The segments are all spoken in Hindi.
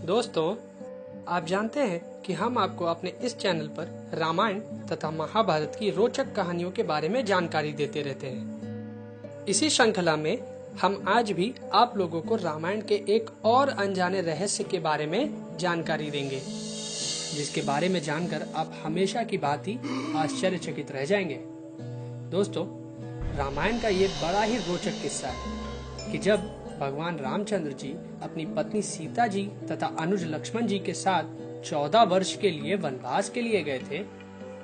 दोस्तों, आप जानते हैं कि हम आपको अपने इस चैनल पर रामायण तथा महाभारत की रोचक कहानियों के बारे में जानकारी देते रहते हैं। इसी श्रृंखला में हम आज भी आप लोगों को रामायण के एक और अनजाने रहस्य के बारे में जानकारी देंगे, जिसके बारे में जानकर आप हमेशा की भांति आश्चर्यचकित रह जाएंगे। दोस्तों, रामायण का ये बड़ा ही रोचक किस्सा है कि जब भगवान रामचंद्र जी अपनी पत्नी सीता जी तथा अनुज लक्ष्मण जी के साथ 14 वर्ष के लिए वनवास के लिए गए थे,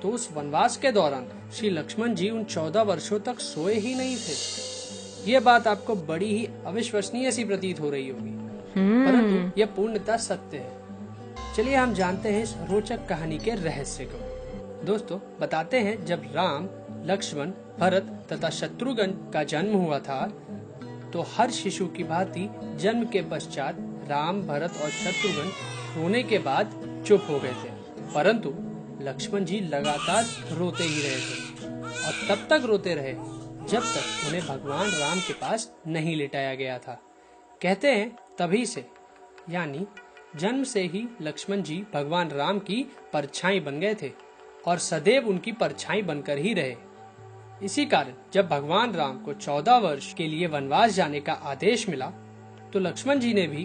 तो उस वनवास के दौरान श्री लक्ष्मण जी उन 14 वर्षों तक सोए ही नहीं थे। ये बात आपको बड़ी ही अविश्वसनीय सी प्रतीत हो रही होगी, परंतु यह पूर्णतः सत्य है। चलिए हम जानते हैं इस रोचक कहानी के रहस्य को। दोस्तों, बताते हैं जब राम, लक्ष्मण, भरत तथा शत्रुघ्न का जन्म हुआ था, तो हर शिशु की भांति जन्म के पश्चात राम, भरत और शत्रुघ्न रोने के बाद चुप हो गए थे, परंतु लक्ष्मण जी लगातार रोते ही रहे थे और तब तक रोते रहे जब तक उन्हें भगवान राम के पास नहीं लेटाया गया था। कहते हैं तभी से, यानी जन्म से ही लक्ष्मण जी भगवान राम की परछाई बन गए थे और सदैव उनकी परछाई बनकर ही रहे। इसी कारण जब भगवान राम को 14 वर्ष के लिए वनवास जाने का आदेश मिला, तो लक्ष्मण जी ने भी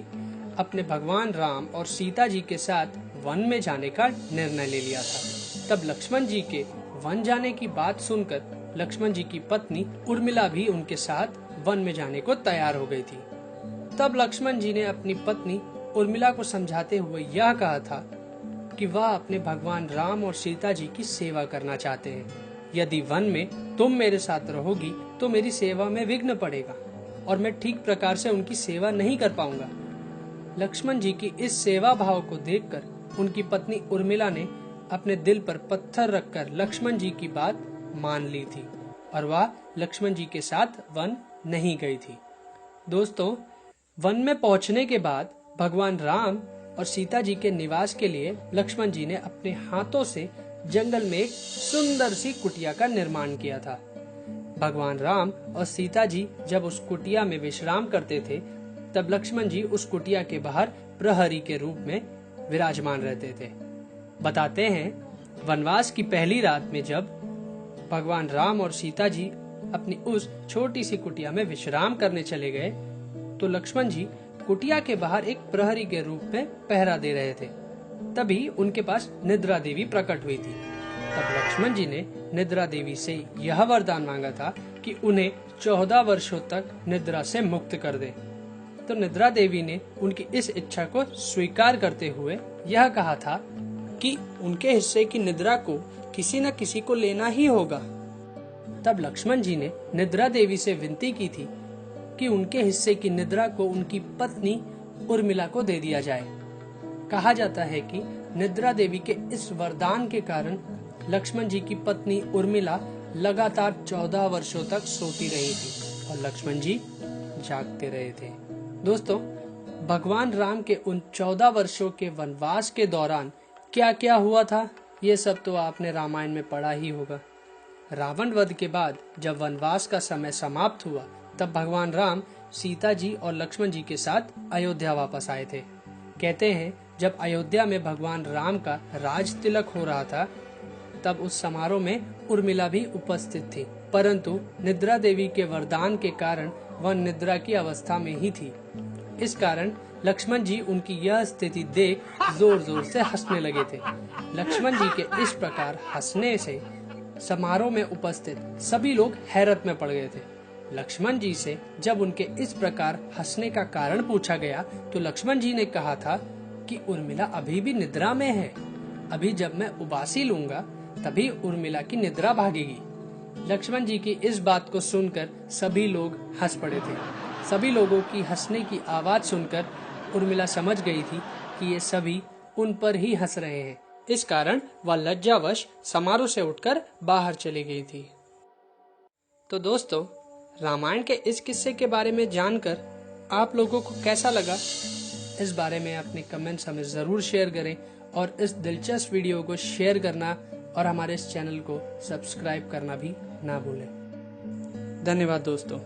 अपने भगवान राम और सीता जी के साथ वन में जाने का निर्णय ले लिया था। तब लक्ष्मण जी के वन जाने की बात सुनकर लक्ष्मण जी की पत्नी उर्मिला भी उनके साथ वन में जाने को तैयार हो गई थी। तब लक्ष्मण जी ने अपनी पत्नी उर्मिला को समझाते हुए यह कहा था कि वह अपने भगवान राम और सीता जी की सेवा करना चाहते हैं। यदि वन में तुम मेरे साथ रहोगी तो मेरी सेवा में विघ्न पड़ेगा और मैं ठीक प्रकार से उनकी सेवा नहीं कर पाऊंगा। लक्ष्मण जी की इस सेवा भाव को देखकर उनकी पत्नी उर्मिला ने अपने दिल पर पत्थर रखकर लक्ष्मण जी की बात मान ली थी और वह लक्ष्मण जी के साथ वन नहीं गई थी। दोस्तों, वन में पहुंचने के बाद भगवान राम और सीता जी के निवास के लिए लक्ष्मण जी ने अपने हाथों से जंगल में एक सुंदर सी कुटिया का निर्माण किया था। भगवान राम और सीता जी जब उस कुटिया में विश्राम करते थे, तब लक्ष्मण जी उस कुटिया के बाहर प्रहरी के रूप में विराजमान रहते थे। बताते हैं वनवास की पहली रात में जब भगवान राम और सीता जी अपनी उस छोटी सी कुटिया में विश्राम करने चले गए, तो लक्ष्मण जी कुटिया के बाहर एक प्रहरी के रूप में पहरा दे रहे थे। तभी उनके पास निद्रा देवी प्रकट हुई थी। तब लक्ष्मण जी ने निद्रा देवी से यह वरदान मांगा था कि उन्हें 14 वर्षों तक निद्रा से मुक्त कर दे। तो निद्रा देवी ने उनकी इस इच्छा को स्वीकार करते हुए यह कहा था कि उनके हिस्से की निद्रा को किसी न किसी को लेना ही होगा। तब लक्ष्मण जी ने निद्रा देवी से विनती की थी कि उनके हिस्से की निद्रा को उनकी पत्नी उर्मिला को दे दिया जाए। कहा जाता है कि निद्रा देवी के इस वरदान के कारण लक्ष्मण जी की पत्नी उर्मिला लगातार 14 वर्षों तक सोती रही थी और लक्ष्मण जी जागते रहे थे। दोस्तों, भगवान राम के उन 14 वर्षों के वनवास के दौरान क्या क्या हुआ था, ये सब तो आपने रामायण में पढ़ा ही होगा। रावण वध के बाद जब वनवास का समय समाप्त हुआ, तब भगवान राम सीता जी और लक्ष्मण जी के साथ अयोध्या वापस आए थे। कहते हैं जब अयोध्या में भगवान राम का राज तिलक हो रहा था, तब उस समारोह में उर्मिला भी उपस्थित थी, परंतु निद्रा देवी के वरदान के कारण वह निद्रा की अवस्था में ही थी। इस कारण लक्ष्मण जी उनकी यह स्थिति देख जोर जोर से हंसने लगे थे। लक्ष्मण जी के इस प्रकार हंसने से समारोह में उपस्थित सभी लोग हैरत में पड़ गए थे। लक्ष्मण जी से जब उनके इस प्रकार हंसने का कारण पूछा गया, तो लक्ष्मण जी ने कहा था कि उर्मिला अभी भी निद्रा में है। अभी जब मैं उबासी लूंगा तभी उर्मिला की निद्रा भागेगी। लक्ष्मण जी की इस बात को सुनकर सभी लोग हंस पड़े थे। सभी लोगों की हंसने की आवाज सुनकर उर्मिला समझ गई थी कि ये सभी उन पर ही हंस रहे हैं। इस कारण वह लज्जावश समारोह से उठकर बाहर चली गई थी। तो दोस्तों, रामायण के इस किस्से के बारे में जानकर आप लोगों को कैसा लगा, इस बारे में अपने कमेंट्स हमें जरूर शेयर करें और इस दिलचस्प वीडियो को शेयर करना और हमारे इस चैनल को सब्सक्राइब करना भी ना भूलें। धन्यवाद दोस्तों।